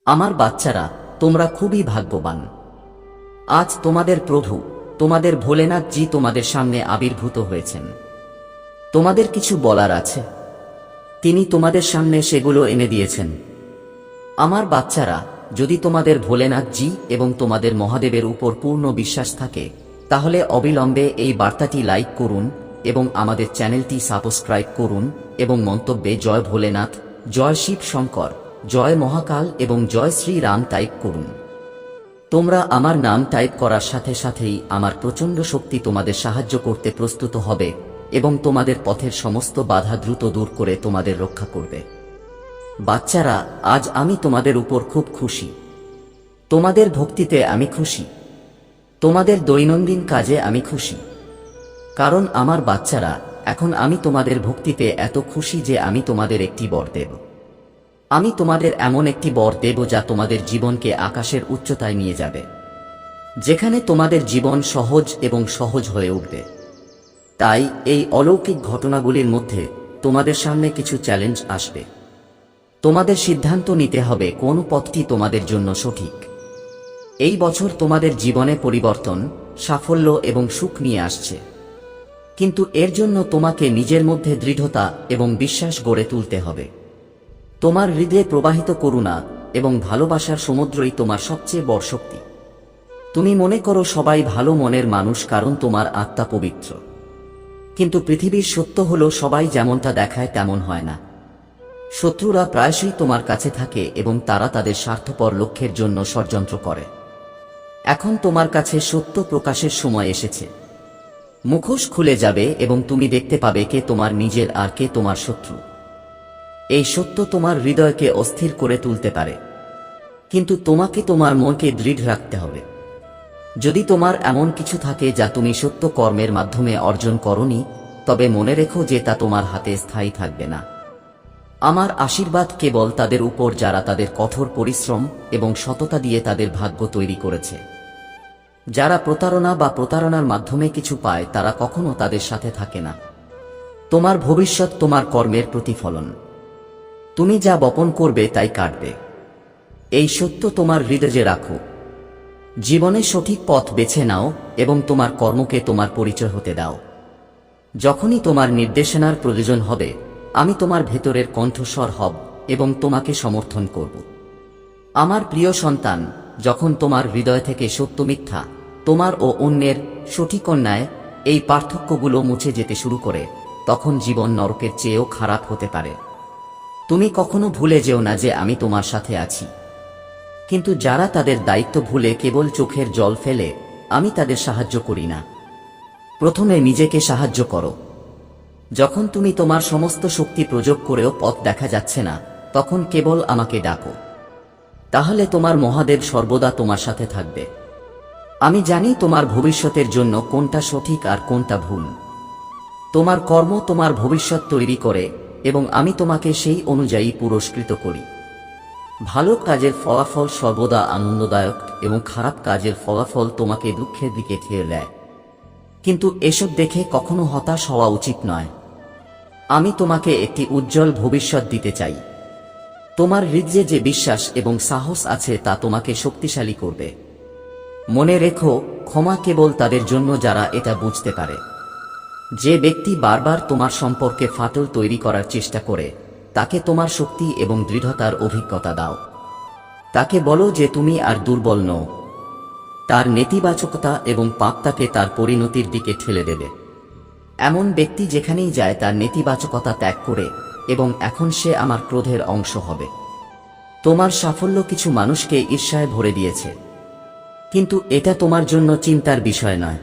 আমার বাচ্চারা, তোমরা খুবই ভাগ্যবান। আজ তোমাদের প্রভু, তোমাদের ভোলেনাথ জি তোমাদের সামনে আবির্ভূত হয়েছেন। তোমাদের কিছু বলার আছে, তিনি তোমাদের সামনে সেগুলো এনে দিয়েছেন। আমার বাচ্চারা, যদি তোমাদের ভোলেনাথ জি এবং তোমাদের মহাদেবের উপর পূর্ণ বিশ্বাস থাকে, তাহলে অবিলম্বে এই বার্তাটি লাইক করুন এবং আমাদের চ্যানেলটি সাবস্ক্রাইব করুন এবং মন্তব্যে জয় ভোলেনাথ, জয় শিব শঙ্কর, জয় মহাকাল এবং জয় শ্রী রাম টাইপ করুন। তোমরা আমার নাম টাইপ করার সাথে সাথেই আমার প্রচণ্ড শক্তি তোমাদের সাহায্য করতে প্রস্তুত হবে এবং তোমাদের পথের সমস্ত বাধা দ্রুত দূর করে তোমাদের রক্ষা করবে। বাচ্চারা, আজ আমি তোমাদের উপর খুব খুশি। তোমাদের ভক্তিতে আমি খুশি, তোমাদের দৈনন্দিন কাজে আমি খুশি। কারণ আমার বাচ্চারা, এখন আমি তোমাদের ভক্তিতে এত খুশি যে আমি তোমাদের একটি বর দেব। আমি তোমাদের এমন একটি বর দেব যা তোমাদের জীবনকে আকাশের উচ্চতায় নিয়ে যাবে, যেখানে তোমাদের জীবন সহজ এবং সহজ হয়ে উঠবে। তাই এই অলৌকিক ঘটনাগুলির মধ্যে তোমাদের সামনে কিছু চ্যালেঞ্জ আসবে। তোমাদের সিদ্ধান্ত নিতে হবে কোন পথটি তোমাদের জন্য সঠিক। এই বছর তোমাদের জীবনে পরিবর্তন, সাফল্য এবং সুখ নিয়ে আসছে, কিন্তু এর জন্য তোমাকে নিজের মধ্যে দৃঢ়তা এবং বিশ্বাস গড়ে তুলতে হবে। তোমার হৃদয়ে প্রবাহিত করুণা এবং ভালোবাসার সমুদ্রই তোমার সবচেয়ে বড় শক্তি। তুমি মনে করো সবাই ভালো মনের মানুষ কারণ তোমার আত্মা পবিত্র, কিন্তু পৃথিবীর সত্য হলো সবাই যেমনটা দেখায় তেমন হয় না। শত্রুরা প্রায়শই তোমার কাছে থাকে এবং তারা তাদের স্বার্থপর লক্ষ্যের জন্য ষড়যন্ত্র করে। এখন তোমার কাছে সত্য প্রকাশের সময় এসেছে। মুখোশ খুলে যাবে এবং তুমি দেখতে পাবে কে তোমার নিজের আর কে তোমার শত্রু। এই সত্য তোমার হৃদয়কে অস্থির করে তুলতে পারে, কিন্তু তোমাকে তোমার মনকে দৃঢ় রাখতে হবে। যদি তোমার এমন কিছু থাকে যা তুমি সত্য কর্মের মাধ্যমে অর্জন করনি, তবে মনে রেখো যে তা তোমার হাতে স্থায়ী থাকবে না। আমার আশীর্বাদ কেবল তাদের উপর যারা তাদের কঠোর পরিশ্রম এবং সততা দিয়ে তাদের ভাগ্য তৈরি করেছে। যারা প্রতারণা বা প্রতারণার মাধ্যমে কিছু পায় তারা কখনো তাদের সাথে থাকে না। তোমার ভবিষ্যৎ তোমার কর্মের প্রতিফলন। তুমি যা বপন করবে তাই কাটবে। এই সত্য তোমার হৃদয়ে রাখো। জীবনে সঠিক পথ বেছে নাও এবং তোমার কর্মকে তোমার পরিচয় হতে দাও। যখনই তোমার নির্দেশনার প্রয়োজন হবে, আমি তোমার ভেতরের কণ্ঠস্বর হব এবং তোমাকে সমর্থন করব। আমার প্রিয় সন্তান, যখন তোমার হৃদয় থেকে সত্য মিথ্যা, তোমার ও অন্যের সঠিক অন্যায়, এই পার্থক্যগুলো মুছে যেতে শুরু করে, তখন জীবন নরকের চেয়েও খারাপ হতে পারে। তুমি কখনো ভুলে যেও না যে আমি তোমার সাথে আছি। কিন্তু যারা তাদের দায়িত্ব ভুলে কেবল চোখের জল ফেলে, আমি তাদের সাহায্য করি না। প্রথমে নিজেকে সাহায্য করো। যখন তুমি তোমার সমস্ত শক্তি প্রয়োগ করেও পথ দেখা যাচ্ছে না, তখন কেবল আমাকে ডাকো। তাহলে তোমার মহাদেব সর্বদা তোমার সাথে থাকবে। আমি জানি তোমার ভবিষ্যতের জন্য কোনটা সঠিক আর কোনটা ভুল। তোমার কর্ম তোমার ভবিষ্যৎ তৈরি করে এবং আমি তোমাকে সেই অনুযায়ী পুরস্কৃত করি। ভালো কাজের ফলাফল সর্বদা আনন্দদায়ক এবং খারাপ কাজের ফলাফল তোমাকে দুঃখের দিকে ঠেলে দেয়। কিন্তু এসব দেখে কখনো হতাশ হওয়া উচিত নয়। আমি তোমাকে একটি উজ্জ্বল ভবিষ্যৎ দিতে চাই। তোমার হৃদয়ে যে বিশ্বাস এবং সাহস আছে তা তোমাকে শক্তিশালী করবে। মনে রেখো, ক্ষমা কেবল তাদের জন্য যারা এটা বুঝতে পারে। যে ব্যক্তি বারবার তোমার সম্পর্কে ফাটল তৈরি করার চেষ্টা করে, তাকে তোমার শক্তি এবং দৃঢ়তার অভিজ্ঞতা দাও। তাকে বলো যে তুমি আর দুর্বল নও। তার নেতিবাচকতা এবং পাপ তাকে তার পরিণতির দিকে ঠেলে দেবে। এমন ব্যক্তি যেখানেই যায় তার নেতিবাচকতা ত্যাগ করে এবং এখন সে আমার ক্রোধের অংশ হবে। তোমার সাফল্য কিছু মানুষকে ঈর্ষায় ভরে দিয়েছে, কিন্তু এটা তোমার জন্য চিন্তার বিষয় নয়।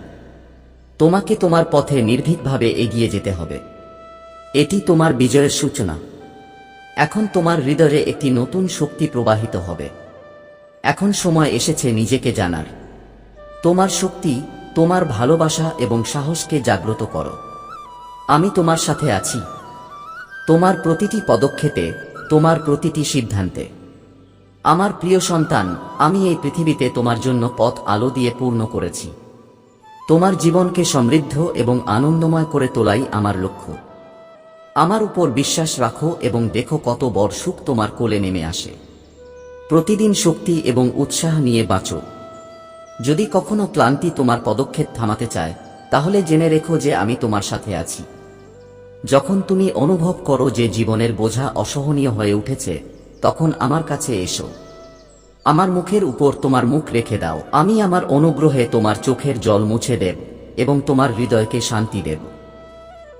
তোমাকে তোমার পথে নির্ভীকভাবে এগিয়ে যেতে হবে। এটি তোমার বিজয়ের সূচনা। এখন তোমার হৃদয়ে একটি নতুন শক্তি প্রবাহিত হবে। এখন সময় এসেছে নিজেকে জানার। তোমার শক্তি, তোমার ভালোবাসা এবং সাহসকে জাগ্রত করো। আমি তোমার সাথে আছি। তোমার প্রতিটি পদক্ষেপে, তোমার প্রতিটি সিদ্ধান্তে। আমার প্রিয় সন্তান, আমি এই পৃথিবীতে তোমার জন্য পথ আলো দিয়ে পূর্ণ করেছি। তোমার জীবনকে সমৃদ্ধ এবং আনন্দময় করে তোলাই আমার লক্ষ্য। আমার উপর বিশ্বাস রাখো এবং দেখো কত বড় সুখ তোমার কোলে নেমে আসে। প্রতিদিন শক্তি এবং উৎসাহ নিয়ে বাঁচো। যদি কখনো ক্লান্তি তোমার পদক্ষেপ থামাতে চায়, তাহলে জেনে রেখো যে আমি তোমার সাথে আছি। যখন তুমি অনুভব করো যে জীবনের বোঝা অসহনীয় হয়ে উঠেছে, তখন আমার কাছে এসো। আমার মুখের উপর তোমার মুখ রেখে দাও। আমি আমার অনুগ্রহে তোমার চোখের জল মুছে দেব এবং তোমার হৃদয়কে শান্তি দেব।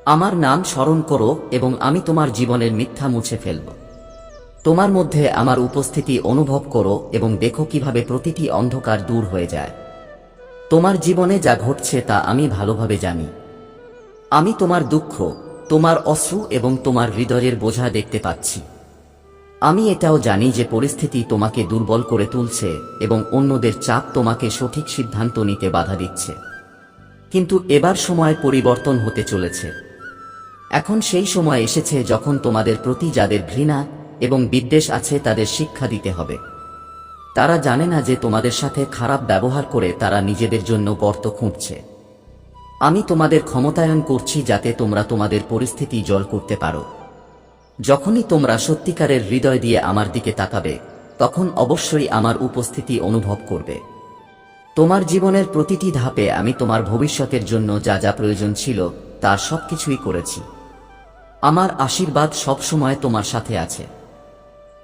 আমার নাম স্মরণ করো এবং আমি তোমার জীবনের মিথ্যা মুছে ফেলব। তোমার মধ্যে আমার উপস্থিতি অনুভব করো এবং দেখো কিভাবে প্রতিটি অন্ধকার দূর হয়ে যায়। তোমার জীবনে যা ঘটছে তা আমি ভালোভাবে জানি। আমি তোমার দুঃখ, তোমার অশ্রু এবং তোমার হৃদয়ের বোঝা দেখতে পাচ্ছি। আমি এটাও জানি যে পরিস্থিতি তোমাকে দুর্বল করে তুলছে এবং অন্যদের চাপ তোমাকে সঠিক সিদ্ধান্ত নিতে বাধা দিচ্ছে। কিন্তু এবার সময় পরিবর্তন হতে চলেছে। এখন সেই সময় এসেছে যখন তোমাদের প্রতি যাদের ঘৃণা এবং বিদ্বেষ আছে তাদের শিক্ষা দিতে হবে। তারা জানে না যে তোমাদের সাথে খারাপ ব্যবহার করে তারা নিজেদের জন্য গর্ত খুঁড়ছে। আমি তোমাদের ক্ষমতায়ন করছি যাতে তোমরা তোমাদের পরিস্থিতি জল করতে পারো। যখনই তোমরা সত্যিকারের হৃদয় দিয়ে আমার দিকে তাকাবে, তখন অবশ্যই আমার উপস্থিতি অনুভব করবে। তোমার জীবনের প্রতিটি ধাপে আমি তোমার ভবিষ্যতের জন্য যা যা প্রয়োজন ছিল তার সবকিছুই করেছি। আমার আশীর্বাদ সবসময় তোমার সাথে আছে।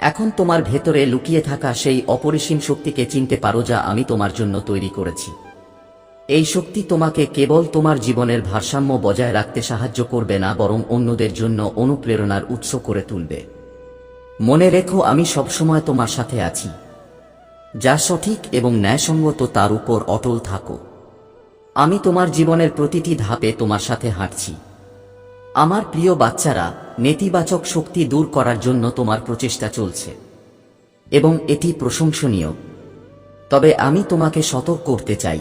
এখন তোমার ভেতরে লুকিয়ে থাকা সেই অপরিসীম শক্তিকে চিনতে পারো যা আমি তোমার জন্য তৈরি করেছি। এই শক্তি তোমাকে কেবল তোমার জীবনের ভারসাম্য বজায় রাখতে সাহায্য করবে না, বরং অন্যদের জন্য অনুপ্রেরণার উৎস করে তুলবে। মনে রেখো, আমি সবসময় তোমার সাথে আছি। যা সঠিক এবং ন্যায়সঙ্গত তার উপর অটল থাকো। আমি তোমার জীবনের প্রতিটি ধাপে তোমার সাথে হাঁটছি। আমার প্রিয় বাচ্চারা, নেতিবাচক শক্তি দূর করার জন্য তোমার প্রচেষ্টা চলছে এবং এটি প্রশংসনীয়। তবে আমি তোমাকে সতর্ক করতে চাই,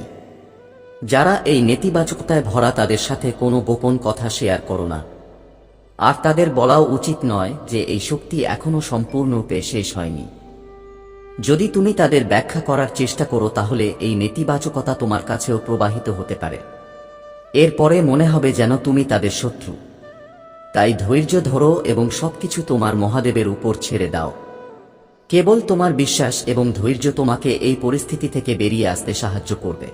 যারা এই নেতিবাচকতায় ভরা তাদের সাথে কোনো গোপন কথা শেয়ার করো না। আর তাদের বলাও উচিত নয় যে এই শক্তি এখনো সম্পূর্ণরূপে শেষ হয়নি। যদি তুমি তাদের ব্যাখ্যা করার চেষ্টা করো, তাহলে এই নেতিবাচকতা তোমার কাছেও প্রবাহিত হতে পারে। এরপরে মনে হবে যেন তুমি তাদের শত্রু। তাই ধৈর্য ধরো এবং সবকিছু তোমার মহাদেবের উপর ছেড়ে দাও। কেবল তোমার বিশ্বাস এবং ধৈর্য তোমাকে এই পরিস্থিতি থেকে বেরিয়ে আসতে সাহায্য করবে।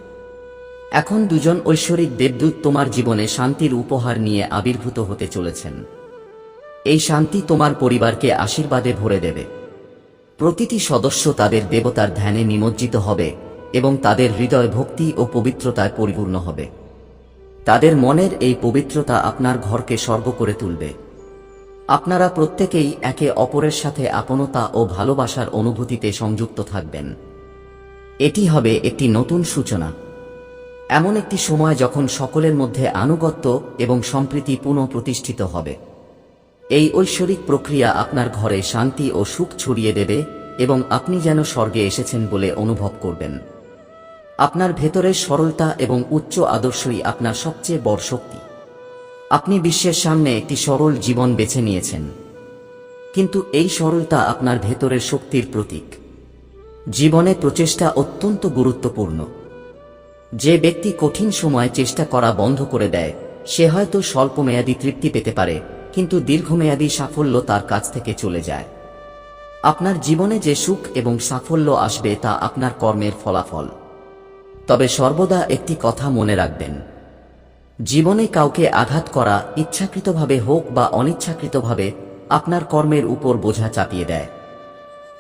এখন দুজন ঐশ্বরিক দেবদূত তোমার জীবনে শান্তির উপহার নিয়ে আবির্ভূত হতে চলেছেন। এই শান্তি তোমার পরিবারকে আশীর্বাদে ভরে দেবে। প্রতিটি সদস্য তাদের দেবতার ধ্যানে নিমজ্জিত হবে এবং তাদের হৃদয় ভক্তি ও পবিত্রতায় পরিপূর্ণ হবে। তাদের মনের এই পবিত্রতা আপনার ঘরকে স্বর্গ করে তুলবে। আপনারা প্রত্যেকেই একে অপরের সাথে আপনতা ও ভালোবাসার অনুভূতিতে সংযুক্ত থাকবেন। এটি হবে একটি নতুন সূচনা, এমন একটি সময় যখন সকলের মধ্যে আনুগত্য এবং সম্প্রীতি পুনঃপ্রতিষ্ঠিত হবে। এই ঐশ্বরিক প্রক্রিয়া আপনার ঘরে শান্তি ও সুখ ছড়িয়ে দেবে এবং আপনি যেন স্বর্গে এসেছেন বলে অনুভব করবেন। আপনার ভেতরের সরলতা এবং উচ্চ আদর্শই আপনার সবচেয়ে বড় শক্তি। আপনি বিশ্বের সামনে একটি সরল জীবন বেছে নিয়েছেন, কিন্তু এই সরলতা আপনার ভেতরের শক্তির প্রতীক। জীবনে প্রচেষ্টা অত্যন্ত গুরুত্বপূর্ণ। যে ব্যক্তি কঠিন সময়ে চেষ্টা করা বন্ধ করে দেয়, সে হয়তো স্বল্পমেয়াদী তৃপ্তি পেতে পারে, কিন্তু দীর্ঘমেয়াদী সাফল্য তার কাছ থেকে চলে যায়। আপনার জীবনে যে সুখ এবং সাফল্য আসবে তা আপনার কর্মের ফলাফল। তবে সর্বদা একটি কথা মনে রাখবেন, জীবনে কাউকে আঘাত করা, ইচ্ছাকৃতভাবে হোক বা অনিচ্ছাকৃতভাবে, আপনার কর্মের উপর বোঝা চাপিয়ে দেয়।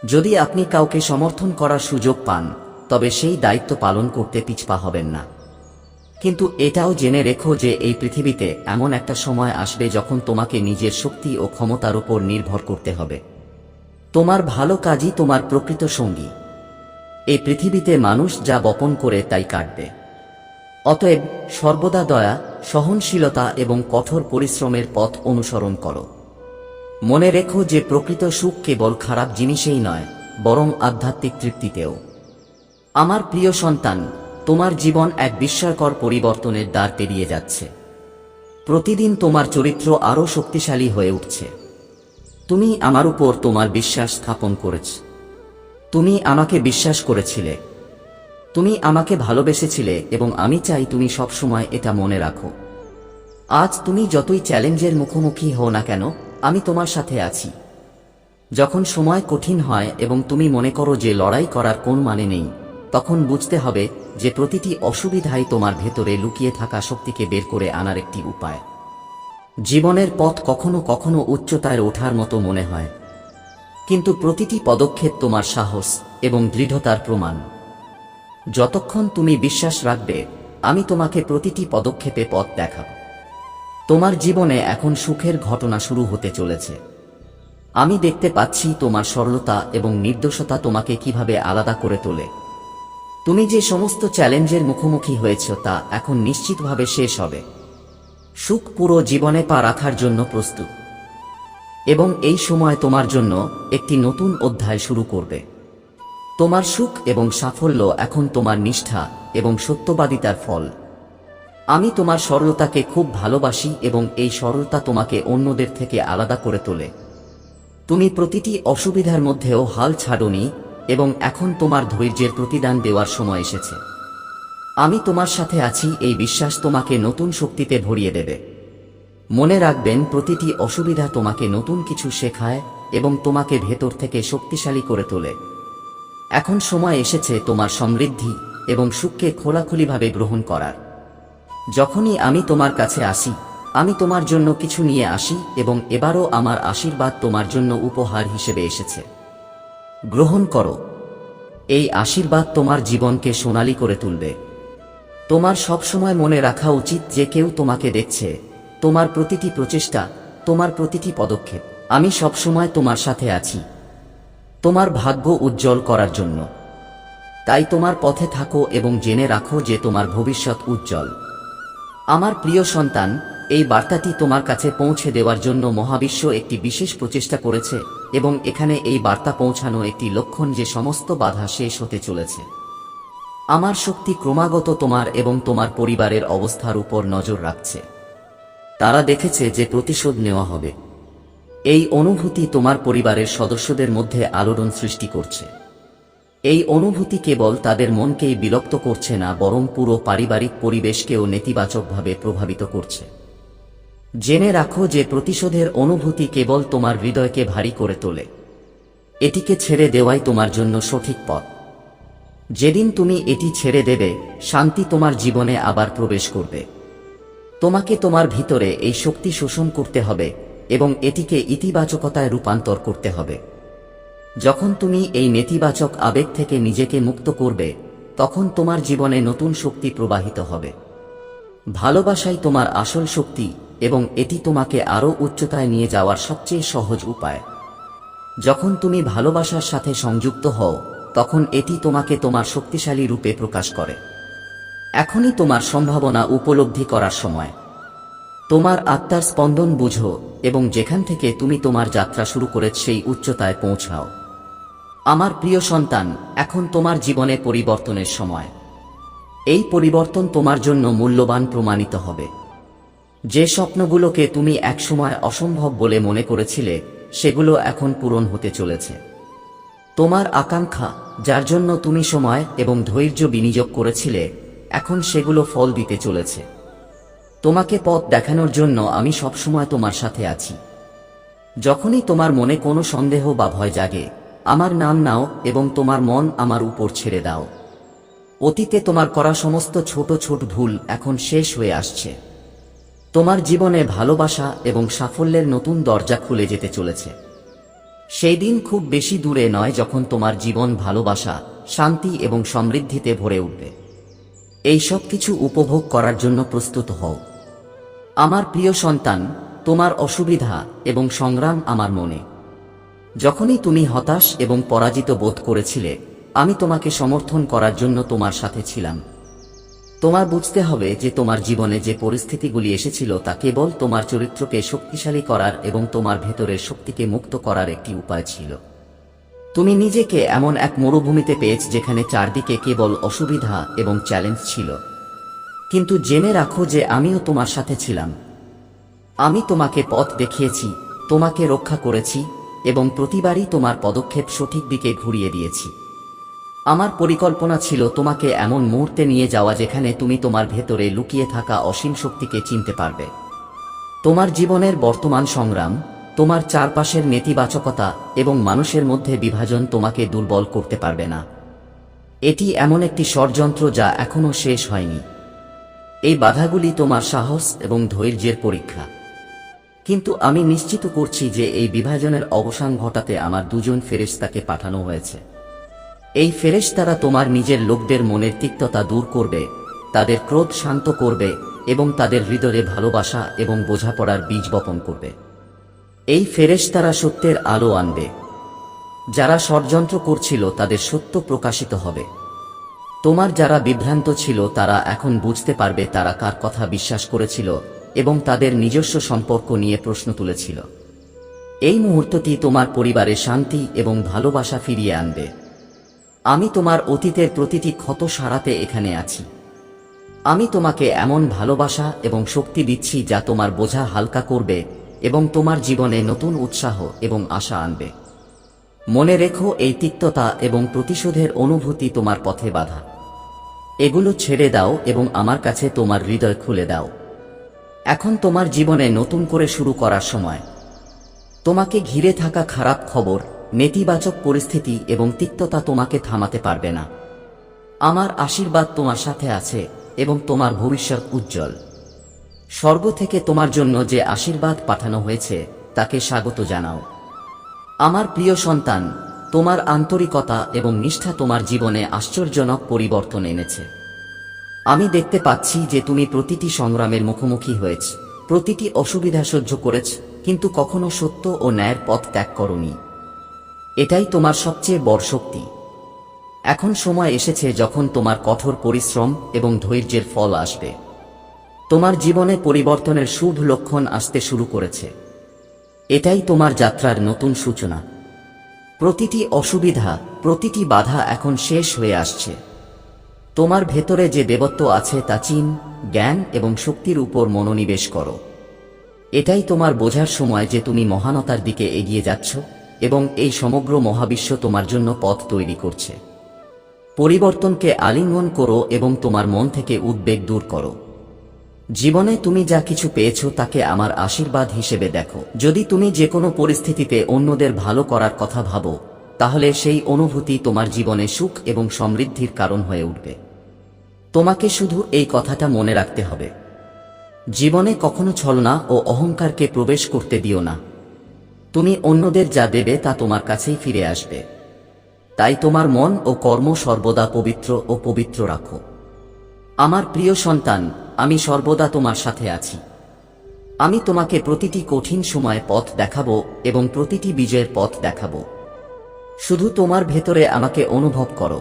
যদি আপনি কাউকে সমর্থন করার সুযোগ পান, তবে সেই দায়িত্ব পালন করতে পিছপা হবেন না। কিন্তু এটাও জেনে রেখো যে এই পৃথিবীতে এমন একটা সময় আসবে যখন তোমাকে নিজের শক্তি ও ক্ষমতার উপর নির্ভর করতে হবে। তোমার ভালো কাজই তোমার প্রকৃত সঙ্গী। এই পৃথিবীতে মানুষ যা বপন করে তাই কাটবে। অতএব সর্বদা দয়া, সহনশীলতা এবং কঠোর পরিশ্রমের পথ অনুসরণ করো। মনে রেখো যে প্রকৃত সুখ কেবল খারাপ জিনিসেই নয়, বরং আধ্যাত্মিক তৃপ্তিতেও। আমার প্রিয় সন্তান, তোমার জীবন এক বিস্ময়কর পরিবর্তনের দ্বার পেরিয়ে যাচ্ছে। প্রতিদিন তোমার চরিত্র আরও শক্তিশালী হয়ে উঠছে। তুমি আমার উপর তোমার বিশ্বাস স্থাপন করেছ। তুমি আমাকে বিশ্বাস করেছিলে, তুমি আমাকে ভালোবেসেছিলে এবং আমি চাই তুমি সবসময় এটা মনে রাখো। আজ তুমি যতই চ্যালেঞ্জের মুখোমুখি হও না কেন, আমি তোমার সাথে আছি। যখন সময় কঠিন হয় এবং তুমি মনে করো যে লড়াই করার কোন মানে নেই, তখন বুঝতে হবে যে প্রতিটি অসুবিধাই তোমার ভেতরে লুকিয়ে থাকা শক্তিকে বের করে আনার একটি উপায়। জীবনের পথ কখনো কখনো উচ্চতায় ওঠার মতো মনে হয়, কিন্তু প্রতিটি পদক্ষেপ তোমার সাহস এবং দৃঢ়তার প্রমাণ। যতক্ষণ তুমি বিশ্বাস রাখবে, আমি তোমাকে প্রতিটি পদক্ষেপে পথ দেখাব। তোমার জীবনে এখন সুখের ঘটনা শুরু হতে চলেছে। আমি দেখতে পাচ্ছি তোমার সরলতা এবং নির্দোষতা তোমাকে কিভাবে আলাদা করে তোলে। তুমি যে সমস্ত চ্যালেঞ্জের মুখোমুখি হয়েছ তা এখন নিশ্চিতভাবে শেষ হবে। সুখ পুরো জীবনে পা রাখার জন্য প্রস্তুত, এবং এই সময় তোমার জন্য একটি নতুন অধ্যায় শুরু করবে। তোমার সুখ এবং সাফল্য এখন তোমার নিষ্ঠা এবং সত্যবাদিতার ফল। আমি তোমার সরলতাকে খুব ভালোবাসি এবং এই সরলতা তোমাকে অন্যদের থেকে আলাদা করে তোলে। তুমি প্রতিটি অসুবিধার মধ্যেও হাল ছাড়োনি এবং এখন তোমার ধৈর্যের প্রতিদান দেওয়ার সময় এসেছে। আমি তোমার সাথে আছি, এই বিশ্বাস তোমাকে নতুন শক্তিতে ভরিয়ে দেবে। মনে রাখবেন, প্রতিটি অসুবিধা তোমাকে নতুন কিছু শেখায় এবং তোমাকে ভেতর থেকে শক্তিশালী করে তোলে। এখন সময় এসেছে তোমার সমৃদ্ধি এবং সুখকে খোলাখুলিভাবে গ্রহণ করার। যখনই আমি তোমার কাছে আসি, আমি তোমার জন্য কিছু নিয়ে আসি এবং এবারও আমার আশীর্বাদ তোমার জন্য উপহার হিসেবে এসেছে। গ্রহণ করো। এই আশীর্বাদ তোমার জীবনকে সোনালী করে তুলবে। তোমার সবসময় মনে রাখা উচিত যে কেউ তোমাকে দেখছে, তোমার প্রতিটি প্রচেষ্টা, তোমার প্রতিটি পদক্ষেপ। আমি সবসময় তোমার সাথে আছি, তোমার ভাগ্য উজ্জ্বল করার জন্য। তাই তোমার পথে থাকো এবং জেনে রাখো যে তোমার ভবিষ্যৎ উজ্জ্বল। আমার প্রিয় সন্তান, এই বার্তাটি তোমার কাছে পৌঁছে দেওয়ার জন্য মহাবিশ্ব একটি বিশেষ প্রচেষ্টা করেছে, এবং এখানে এই বার্তা পৌঁছানো একটি লক্ষণ যে সমস্ত বাধা শেষ হতে চলেছে। আমার শক্তি ক্রমাগত তোমার এবং তোমার পরিবারের অবস্থার উপর নজর রাখছে। তারা দেখেছে যে প্রতিশোধ নেওয়া হবে। এই অনুভূতি তোমার পরিবারের সদস্যদের মধ্যে আলোড়ন সৃষ্টি করছে। এই অনুভূতি কেবল তাদের মনকেই বিরক্ত করছে না, বরং পুরো পারিবারিক পরিবেশকেও নেতিবাচকভাবে প্রভাবিত করছে। জেনে রাখো যে প্রতিশোধের অনুভূতি কেবল তোমার হৃদয়কে ভারী করে তোলে। এটিকে ছেড়ে দেওয়াই তোমার জন্য সঠিক পথ। যেদিন তুমি এটি ছেড়ে দেবে, শান্তি তোমার জীবনে আবার প্রবেশ করবে। তোমাকে তোমার ভিতরে এই শক্তি শোষণ করতে হবে এবং এটিকে ইতিবাচকতায় রূপান্তর করতে হবে। যখন তুমি এই নেতিবাচক আবেগ থেকে নিজেকে মুক্ত করবে, তখন তোমার জীবনে নতুন শক্তি প্রবাহিত হবে। ভালোবাসাই তোমার আসল শক্তি এবং এটি তোমাকে আরও উচ্চতায় নিয়ে যাওয়ার সবচেয়ে সহজ উপায়। যখন তুমি ভালোবাসার সাথে সংযুক্ত হও, তখন এটি তোমাকে তোমার শক্তিশালী রূপে প্রকাশ করে। এখনই তোমার সম্ভাবনা উপলব্ধি করার সময়। তোমার আত্মার স্পন্দন বুঝো এবং যেখান থেকে তুমি তোমার যাত্রা শুরু করেছ সেই উচ্চতায় পৌঁছাও। আমার প্রিয় সন্তান, এখন তোমার জীবনে পরিবর্তনের সময়। এই পরিবর্তন তোমার জন্য মূল্যবান প্রমাণিত হবে। যে স্বপ্নগুলোকে তুমি একসময় অসম্ভব বলে মনে করেছিলে, সেগুলো এখন পূরণ হতে চলেছে। তোমার আকাঙ্ক্ষা, যার জন্য তুমি সময় এবং ধৈর্য বিনিয়োগ করেছিলে, এখন সেগুলো ফল দিতে চলেছে। তোমাকে পথ দেখানোর জন্য আমি সবসময় তোমার সাথে আছি। যখনই তোমার মনে কোনো সন্দেহ বা ভয় জাগে, আমার নাম নাও এবং তোমার মন আমার উপর ছেড়ে দাও। অতীতে তোমার করা সমস্ত ছোট ছোট ভুল এখন শেষ হয়ে আসছে। তোমার জীবনে ভালোবাসা এবং সাফল্যের নতুন দরজা খুলে যেতে চলেছে। সেই দিন খুব বেশি দূরে নয় যখন তোমার জীবন ভালোবাসা, শান্তি এবং সমৃদ্ধিতে ভরে উঠবে। এই সব কিছু উপভোগ করার জন্য প্রস্তুত হও। আমার প্রিয় সন্তান, তোমার অসুবিধা এবং সংগ্রাম আমার মনে। যখনই তুমি হতাশ এবং পরাজিত বোধ করেছিলে, আমি তোমাকে সমর্থন করার জন্য তোমার সাথে ছিলাম। তোমার বুঝতে হবে যে তোমার জীবনে যে পরিস্থিতিগুলি এসেছিল তা কেবল তোমার চরিত্রকে শক্তিশালী করার এবং তোমার ভেতরের শক্তিকে মুক্ত করার একটি উপায় ছিল। তুমি নিজেকে এমন এক মরুভূমিতে পেয়েছ যেখানে চারদিকে কেবল অসুবিধা এবং চ্যালেঞ্জ ছিল। কিন্তু জেনে রাখো যে আমিও তোমার সাথে ছিলাম। আমি তোমাকে পথ দেখিয়েছি, তোমাকে রক্ষা করেছি এবং প্রতিবারই তোমার পদক্ষেপ সঠিক দিকে ঘুরিয়ে দিয়েছি। আমার পরিকল্পনা ছিল তোমাকে এমন মুহূর্তে নিয়ে যাওয়া যেখানে তুমি তোমার ভেতরে লুকিয়ে থাকা অসীম শক্তিকে চিনতে পারবে। তোমার জীবনের বর্তমান সংগ্রাম, তোমার চারপাশের নেতিবাচকতা এবং মানুষের মধ্যে বিভাজন তোমাকে দুর্বল করতে পারবে না। এটি এমন একটি ষড়যন্ত্র যা এখনো শেষ হয়নি। এই বাধাগুলি তোমার সাহস এবং ধৈর্যের পরীক্ষা। কিন্তু আমি নিশ্চিত করছি যে এই বিভাজনের অবসান ঘটাতে আমার দুজন ফেরেশতাকে পাঠানো হয়েছে। এই ফেরেশতারা তোমার নিজের লোকদের মনের তিক্ততা দূর করবে, তাদের ক্রোধ শান্ত করবে এবং তাদের হৃদয়ে ভালোবাসা এবং বোঝাপড়ার বীজ বপন করবে। এই ফেরেশতারা সত্যের আলো আনবে। যারা ষড়যন্ত্র করছিল তাদের সত্য প্রকাশিত হবে। তোমার যারা বিভ্রান্ত ছিল তারা এখন বুঝতে পারবে তারা কার কথা বিশ্বাস করেছিল এবং তাদের নিজস্ব সম্পর্ক নিয়ে প্রশ্ন তুলেছিল। এই মুহূর্তটি তোমার পরিবারে শান্তি এবং ভালোবাসা ফিরিয়ে আনবে। আমি তোমার অতীতের প্রতিটি ক্ষত সারাতে এখানে আছি। আমি তোমাকে এমন ভালোবাসা এবং শক্তি দিচ্ছি যা তোমার বোঝা হালকা করবে এবং তোমার জীবনে নতুন উৎসাহ এবং আশা আনবে। মনে রেখো, এই তিক্ততা এবং প্রতিশোধের অনুভূতি তোমার পথে বাধা। এগুলো ছেড়ে দাও এবং আমার কাছে তোমার হৃদয় খুলে দাও। এখন তোমার জীবনে নতুন করে শুরু করার সময়। তোমাকে ঘিরে থাকা খারাপ খবর, নেতিবাচক পরিস্থিতি এবং তিক্ততা তোমাকে থামাতে পারবে না। আমার আশীর্বাদ তোমার সাথে আছে এবং তোমার ভবিষ্যৎ উজ্জ্বল। স্বর্গ থেকে তোমার জন্য যে আশীর্বাদ পাঠানো হয়েছে তাকে স্বাগত জানাও। আমার প্রিয় সন্তান, তোমার আন্তরিকতা এবং নিষ্ঠা তোমার জীবনে আশ্চর্যজনক পরিবর্তন এনেছে। আমি দেখতে পাচ্ছি যে তুমি প্রতিটি সংগ্রামের মুখোমুখি হয়েছ, প্রতিটি অসুবিধা সহ্য করেছ, কিন্তু কখনো সত্য ও ন্যায়ের পথ ত্যাগ করনি। এটাই তোমার সবচেয়ে বড় শক্তি। এখন সময় এসেছে যখন তোমার কঠোর পরিশ্রম এবং ধৈর্যের ফল আসবে। তোমার জীবনে পরিবর্তনের শুভ লক্ষণ আসতে শুরু করেছে। এটাই তোমার যাত্রার নতুন সূচনা। প্রতিটি অসুবিধা, প্রতিটি বাধা এখন শেষ হয়ে আসছে। তোমার ভেতরে যে দেবত্ব আছে তা চিন, জ্ঞান এবং শক্তির উপর মনোনিবেশ করো। এটাই তোমার বোঝার সময় যে তুমি মহানতার দিকে এগিয়ে যাচ্ছ এবং এই সমগ্র মহাবিশ্ব তোমার জন্য পথ তৈরি করছে। পরিবর্তনকে আলিঙ্গন করো এবং তোমার মন থেকে উদ্বেগ দূর করো। জীবনে তুমি যা কিছু পেয়েছো তাকে আমার আশীর্বাদ হিসেবে দেখো। যদি তুমি যে কোনো পরিস্থিতিতে অন্যদের ভালো করার কথা ভাবো, তাহলে সেই অনুভূতি তোমার জীবনে সুখ এবং সমৃদ্ধির কারণ হয়ে উঠবে। তোমাকে শুধু এই কথাটা মনে রাখতে হবে, জীবনে কখনো ছলনা ও অহংকারকে প্রবেশ করতে দিও না। তুমি অন্যদের যা দেবে তা তোমার কাছেই ফিরে আসবে। তাই তোমার মন ও কর্ম সর্বদা পবিত্র রাখো। আমার প্রিয় সন্তান, আমি সর্বদা তোমার সাথে আছি। আমি তোমাকে প্রতিটি কঠিন সময়ে পথ দেখাবো এবং প্রতিটি বিজয়ের পথ দেখাবো। শুধু তোমার ভেতরে আমাকে অনুভব করো।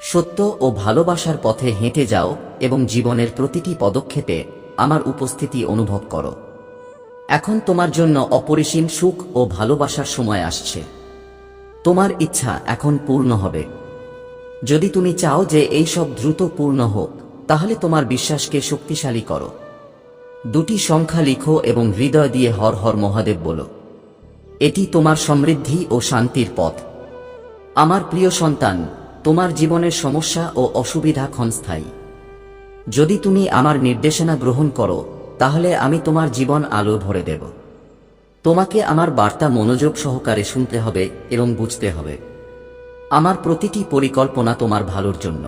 সত্য ও ভালোবাসার পথে হেঁটে যাও এবং জীবনের প্রতিটি পদক্ষেপে আমার উপস্থিতি অনুভব করো। এখন তোমার জন্য অপরিসীম সুখ ও ভালোবাসার সময় আসছে। তোমার ইচ্ছা এখন পূর্ণ হবে। যদি তুমি চাও যে এই সব দ্রুত পূর্ণ হোক, তাহলে তোমার বিশ্বাসকে শক্তিশালী করো। দুটি সংখ্যা লিখো এবং হৃদয় দিয়ে হর হর মহাদেব বলো। এটি তোমার সমৃদ্ধি ও শান্তির পথ। আমার প্রিয় সন্তান, তোমার জীবনের সমস্যা ও অসুবিধা ক্ষণস্থায়ী। যদি তুমি আমার নির্দেশনা গ্রহণ করো, তাহলে আমি তোমার জীবন আলো ভরে দেব। তোমাকে আমার বার্তা মনোযোগ সহকারে শুনতে হবে এবং বুঝতে হবে। আমার প্রতিটি পরিকল্পনা তোমার ভালোর জন্য।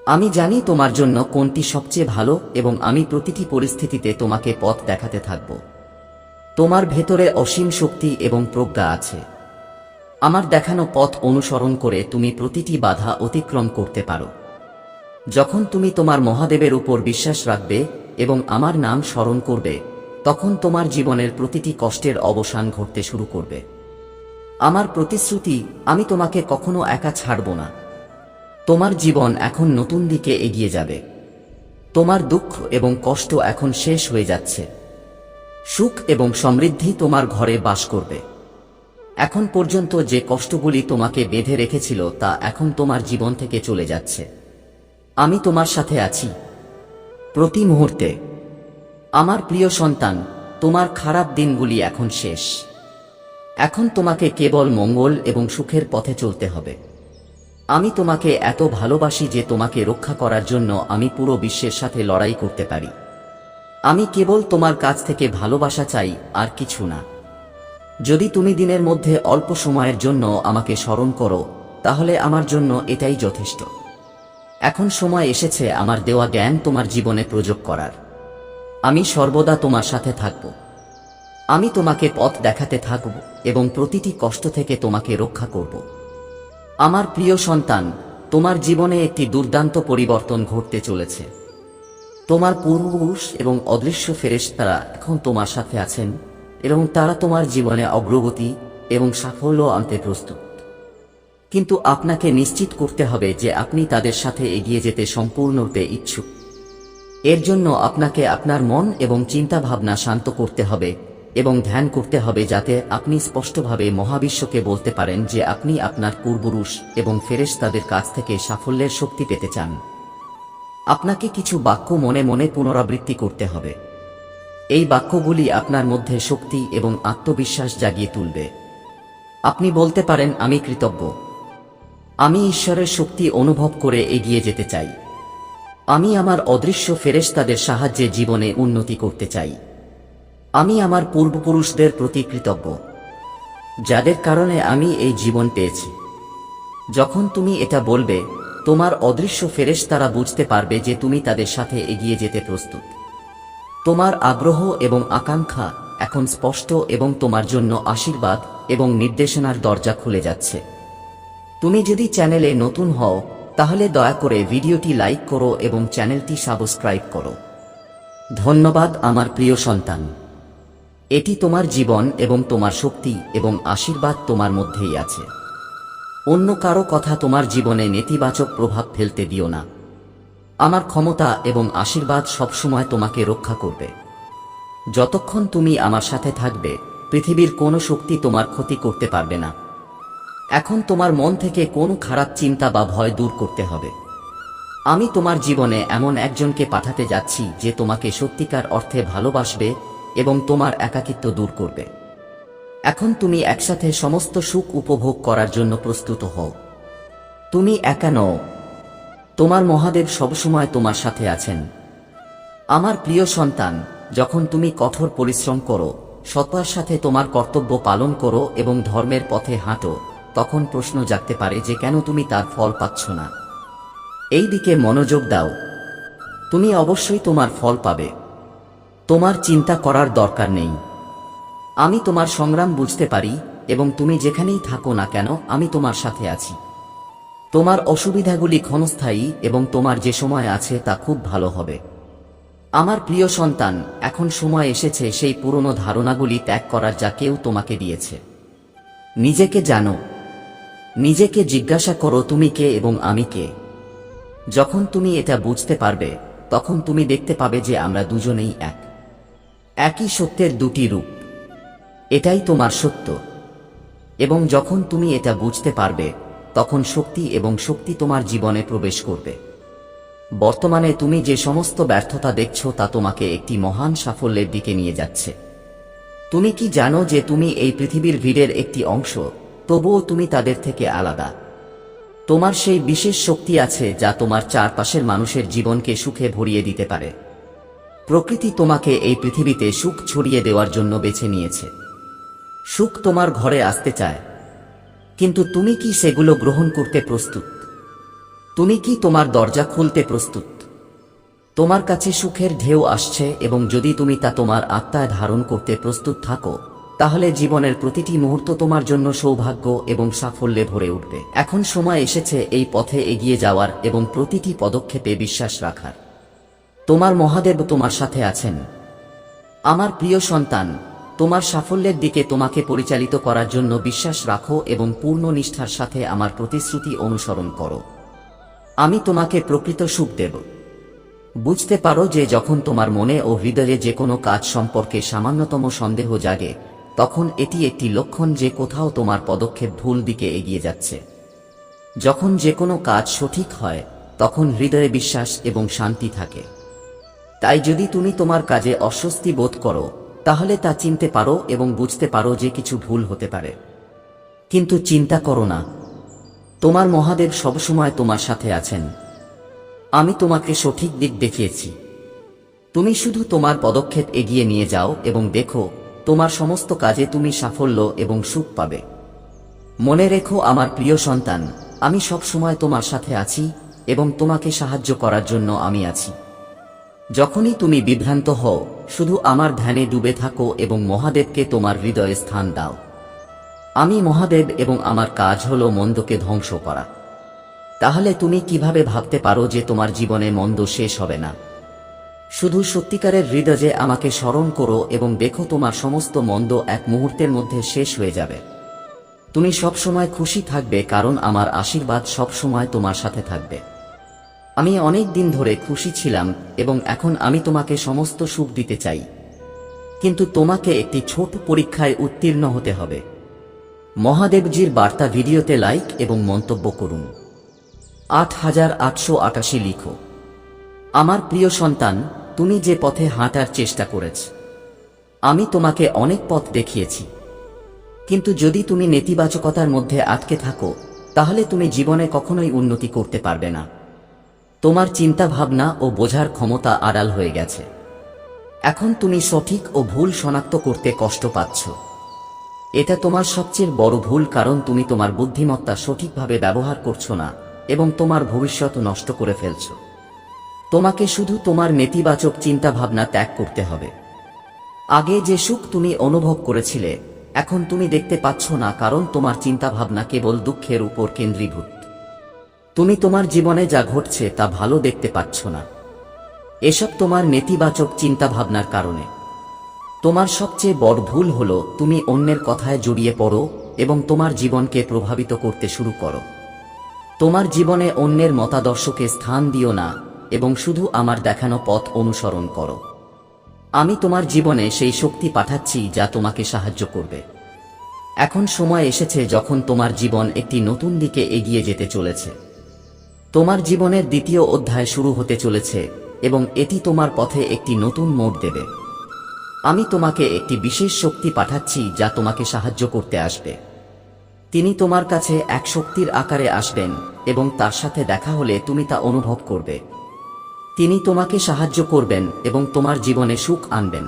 আমি জানি তোমার জন্য কোনটি সবচেয়ে ভালো এবং আমি প্রতিটি পরিস্থিতিতে তোমাকে পথ দেখাতে থাকব। তোমার ভেতরে অসীম শক্তি এবং প্রজ্ঞা আছে। আমার দেখানো পথ অনুসরণ করে তুমি প্রতিটি বাধা অতিক্রম করতে পারো। যখন তুমি তোমার মহাদেবের উপর বিশ্বাস রাখবে এবং আমার নাম স্মরণ করবে, তখন তোমার জীবনের প্রতিটি কষ্টের অবসান ঘটতে শুরু করবে। আমার প্রতিশ্রুতি, আমি তোমাকে কখনো একা ছাড়ব না। তোমার জীবন এখন নতুন দিকে এগিয়ে যাবে। তোমার দুঃখ এবং কষ্ট এখন শেষ হয়ে যাচ্ছে। সুখ এবং সমৃদ্ধি তোমার ঘরে বাস করবে। এখন পর্যন্ত যে কষ্টগুলি তোমাকে বেঁধে রেখেছিল তা এখন তোমার জীবন থেকে চলে যাচ্ছে। আমি তোমার সাথে আছি প্রতি মুহূর্তে। আমার প্রিয় সন্তান, তোমার খারাপ দিনগুলি এখন শেষ। এখন তোমাকে কেবল মঙ্গল এবং সুখের পথে চলতে হবে। আমি তোমাকে এত ভালোবাসি যে তোমাকে রক্ষা করার জন্য আমি পুরো বিশ্বের সাথে লড়াই করতে পারি। আমি কেবল তোমার কাছ থেকে ভালোবাসা চাই, আর কিছু না। যদি তুমি দিনের মধ্যে অল্প সময়ের জন্য আমাকে স্মরণ করো, তাহলে আমার জন্য এটাই যথেষ্ট। এখন সময় এসেছে আমার দেওয়া জ্ঞান তোমার জীবনে প্রয়োগ করার। আমি সর্বদা তোমার সাথে থাকব। আমি তোমাকে পথ দেখাতে থাকব এবং প্রতিটি কষ্ট থেকে তোমাকে রক্ষা করব। আমার প্রিয় সন্তান, তোমার জীবনে একটি দুর্দান্ত পরিবর্তন ঘটতে চলেছে। তোমার পূর্বপুরুষ এবং অদৃশ্য ফেরেশতারা এখন তোমার সাথে আছেন এবং তারা তোমার জীবনে অগ্রগতি এবং সাফল্য আনতে প্রস্তুত। কিন্তু আপনাকে নিশ্চিত করতে হবে যে আপনি তাদের সাথে এগিয়ে যেতে সম্পূর্ণরূপে ইচ্ছুক। এর জন্য আপনাকে আপনার মন এবং চিন্তা ভাবনা শান্ত করতে হবে এবং ধ্যান করতে হবে, যাতে আপনি স্পষ্টভাবে মহাবিশ্বকে বলতে পারেন যে আপনি আপনার পূর্বপুরুষ এবং ফেরেশতাদের কাছ থেকে সাফল্যের শক্তি পেতে চান। আপনাকে কিছু বাক্য মনে মনে পুনরাবৃত্তি করতে হবে। এই বাক্যগুলি আপনার মধ্যে শক্তি এবং আত্মবিশ্বাস জাগিয়ে তুলবে। আপনি বলতে পারেন, আমি কৃতজ্ঞ। আমি ঈশ্বরের শক্তি অনুভব করে এগিয়ে যেতে চাই। আমি আমার অদৃশ্য ফেরেশতাদের সাহায্যে জীবনে উন্নতি করতে চাই। আমি আমার পূর্বপুরুষদের প্রতি কৃতজ্ঞ, যাদের কারণে আমি এই জীবন পেয়েছি। যখন তুমি এটা বলবে, তোমার অদৃশ্য ফেরেশতারা বুঝতে পারবে যে তুমি তাদের সাথে এগিয়ে যেতে প্রস্তুত। তোমার আগ্রহ এবং আকাঙ্ক্ষা এখন স্পষ্ট এবং তোমার জন্য আশীর্বাদ এবং নির্দেশনার দরজা খুলে যাচ্ছে। তুমি যদি চ্যানেলে নতুন হও, তাহলে দয়া করে ভিডিওটি লাইক করো এবং চ্যানেলটি সাবস্ক্রাইব করো। ধন্যবাদ আমার প্রিয় সন্তান। এটি তোমার জীবন এবং তোমার শক্তি এবং আশীর্বাদ তোমার মধ্যেই আছে। অন্য কারো কথা তোমার জীবনে নেতিবাচক প্রভাব ফেলতে দিও না। আমার ক্ষমতা এবং আশীর্বাদ সবসময় তোমাকে রক্ষা করবে। যতক্ষণ তুমি আমার সাথে থাকবে, পৃথিবীর কোনো শক্তি তোমার ক্ষতি করতে পারবে না। এখন তোমার মন থেকে কোনো খারাপ চিন্তা বা ভয় দূর করতে হবে। আমি তোমার জীবনে এমন একজনকে পাঠাতে যাচ্ছি যে তোমাকে সত্যিকার অর্থে ভালোবাসবে এবং তোমার একাকিত্ব দূর করবে। এখন তুমি একসাথে সমস্ত সুখ উপভোগ করার জন্য প্রস্তুত হও। তুমি একা নও। তোমার মহাদেব সবসময় তোমার সাথে আছেন। আমার প্রিয় সন্তান, যখন তুমি কঠোর পরিশ্রম করো, সততার সাথে তোমার কর্তব্য পালন করো এবং ধর্মের পথে হাঁটো, তখন প্রশ্ন জাগতে পারে যে কেন তুমি তার ফল পাচ্ছ না। এই দিকে মনোযোগ দাও। তুমি অবশ্যই তোমার ফল পাবে। তোমার চিন্তা করার দরকার নেই। আমি তোমার সংগ্রাম বুঝতে পারি এবং তুমি যেখানেই থাকো না কেন, আমি তোমার সাথে আছি। তোমার অসুবিধাগুলি ক্ষণস্থায়ী এবং তোমার যে সময় আছে তা খুব ভালো হবে। আমার প্রিয় সন্তান, এখন সময় এসেছে সেই পুরনো ধারণাগুলি ত্যাগ করার যা কেউ তোমাকে দিয়েছে। নিজেকে জানো। নিজেকে জিজ্ঞাসা করো, তুমি কে এবং আমি কে। যখন তুমি এটা বুঝতে পারবে, তখন তুমি দেখতে পাবে যে আমরা দুজনেই একই সত্যের দুটি রূপ। এটাই তোমার সত্য। এবং যখন তুমি এটা বুঝতে পারবে, তখন শক্তি এবং শক্তি তোমার জীবনে প্রবেশ করবে। বর্তমানে তুমি যে সমস্ত ব্যর্থতা দেখছো তা তোমাকে একটি মহান সাফল্যের দিকে নিয়ে যাচ্ছে। তুমি কি জানো যে তুমি এই পৃথিবীর ভিড়ের একটি অংশ, তবুও তুমি তাদের থেকে আলাদা। তোমার সেই বিশেষ শক্তি আছে যা তোমার চারপাশের মানুষের জীবনকে সুখে ভরিয়ে দিতে পারে। প্রকৃতি তোমাকে এই পৃথিবীতে সুখ ছড়িয়ে দেওয়ার জন্য বেছে নিয়েছে। সুখ তোমার ঘরে আসতে চায়, কিন্তু তুমি কি সেগুলো গ্রহণ করতে প্রস্তুত? তুমি কি তোমার দরজা খুলতে প্রস্তুত? তোমার কাছে সুখের ঢেউ আসছে এবং যদি তুমি তা তোমার আত্মায় ধারণ করতে প্রস্তুত থাকো, তাহলে জীবনের প্রতিটি মুহূর্ত তোমার জন্য সৌভাগ্য এবং সাফল্যে ভরে উঠবে। এখন সময় এসেছে এই পথে এগিয়ে যাওয়ার এবং প্রতিটি পদক্ষেপে বিশ্বাস রাখার। তোমার মহাদেব তোমার সাথে আছেন। আমার প্রিয় সন্তান, তোমার সাফল্যের দিকে তোমাকে পরিচালিত করার জন্য বিশ্বাস রাখো এবং পূর্ণ নিষ্ঠার সাথে আমার প্রতিশ্রুতি অনুসরণ করো। আমি তোমাকে প্রকৃত সুখ দেব। বুঝতে পারো যে যখন তোমার মনে ও হৃদয়ে যে কোনো কাজ সম্পর্কে সামান্যতম সন্দেহ জাগে, তখন এটি একটি লক্ষণ যে কোথাও তোমার পদক্ষেপ ভুল দিকে এগিয়ে যাচ্ছে। যখন যে কোনো কাজ সঠিক হয়, তখন হৃদয়ে বিশ্বাস এবং শান্তি থাকে। তাই যদি তুমি তোমার কাজে অস্বস্তি বোধ করো, তাহলে তা চিনতে পারো এবং বুঝতে পারো যে কিছু ভুল হতে পারে। কিন্তু চিন্তা করো না, তোমার মহাদেব সবসময় তোমার সাথে আছেন। আমি তোমাকে সঠিক দিক দেখিয়েছি। তুমি শুধু তোমার পদক্ষেপ এগিয়ে নিয়ে যাও এবং দেখো, তোমার সমস্ত কাজে তুমি সাফল্য এবং সুখ পাবে। মনে রেখো আমার প্রিয় সন্তান, আমি সব সময় তোমার সাথে আছি এবং তোমাকে সাহায্য করার জন্য আমি আছি। যখনই তুমি বিভ্রান্ত হও, শুধু আমার ধ্যানে ডুবে থাকো এবং মহাদেবকে তোমার হৃদয়ে স্থান দাও। আমি মহাদেব এবং আমার কাজ হলো মন্দকে ধ্বংস করা। তাহলে তুমি কিভাবে ভাবতে পারো যে তোমার জীবনে মন্দ শেষ হবে না? শুধু সত্যিকারের হৃদয়ে আমাকে স্মরণ করো এবং দেখো তোমার সমস্ত মন্দ এক মুহূর্তের মধ্যে শেষ হয়ে যাবে। তুমি সবসময় খুশি থাকবে, কারণ আমার আশীর্বাদ সবসময় তোমার সাথে থাকবে। আমি অনেক দিন ধরে খুশি ছিলাম এবং এখন আমি তোমাকে সমস্ত সুখ দিতে চাই, কিন্তু তোমাকে একটি ছোট পরীক্ষায় উত্তীর্ণ হতে হবে। মহাদেবজির বার্তা ভিডিওতে লাইক এবং মন্তব্য করুন। 8888 লিখো। আমার প্রিয় সন্তান, তুমি যে পথে হাঁটার চেষ্টা করেছ, আমি তোমাকে অনেক পথ দেখিয়েছি, কিন্তু যদি তুমি নেতিবাচকতার মধ্যে আটকে থাকো, তাহলে তুমি জীবনে কখনোই উন্নতি করতে পারবে না। তোমার চিন্তা ভাবনা ও বোঝার ক্ষমতা আড়াল হয়ে গেছে। এখন তুমি সঠিক ও ভুল শনাক্ত করতে কষ্ট পাচ্ছ। এটা তোমার সবচেয়ে বড় ভুল, কারণ তুমি তোমার বুদ্ধিমত্তা সঠিকভাবে ব্যবহার করছো না এবং তোমার ভবিষ্যৎ নষ্ট করে ফেলছ। তোমাকে শুধু তোমার নেতিবাচক চিন্তাভাবনা ত্যাগ করতে হবে। আগে যে সুখ তুমি অনুভব করেছিলে, এখন তুমি দেখতে পাচ্ছ না, কারণ তোমার চিন্তাভাবনা কেবল দুঃখের উপর কেন্দ্রীভূত। তুমি তোমার জীবনে যা ঘটছে তা ভালো দেখতে পাচ্ছ না। এসব তোমার নেতিবাচক চিন্তাভাবনার কারণে। তোমার সবচেয়ে বড় ভুল হলো তুমি অন্যের কথায় জড়িয়ে পড়ো এবং তোমার জীবনকে প্রভাবিত করতে শুরু করো। তোমার জীবনে অন্যের মতাদর্শকে স্থান দিও না এবং শুধু আমার দেখানো পথ অনুসরণ করো। আমি তোমার জীবনে সেই শক্তি পাঠাচ্ছি যা তোমাকে সাহায্য করবে। এখন সময় এসেছে যখন তোমার জীবন একটি নতুন দিকে এগিয়ে যেতে চলেছে। তোমার জীবনের দ্বিতীয় অধ্যায় শুরু হতে চলেছে এবং এটি তোমার পথে একটি নতুন মোড় দেবে। আমি তোমাকে একটি বিশেষ শক্তি পাঠাচ্ছি যা তোমাকে সাহায্য করতে আসবে। তিনি তোমার কাছে এক শক্তির আকারে আসবেন এবং তার সাথে দেখা হলে তুমি তা অনুভব করবে। তিনি তোমাকে সাহায্য করবেন এবং তোমার জীবনে সুখ আনবেন।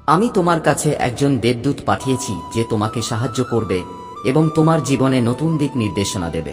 আমি তোমার কাছে একজন দেবদূত পাঠিয়েছি যে তোমাকে সাহায্য করবে এবং তোমার জীবনে নতুন দিক নির্দেশনা দেবে।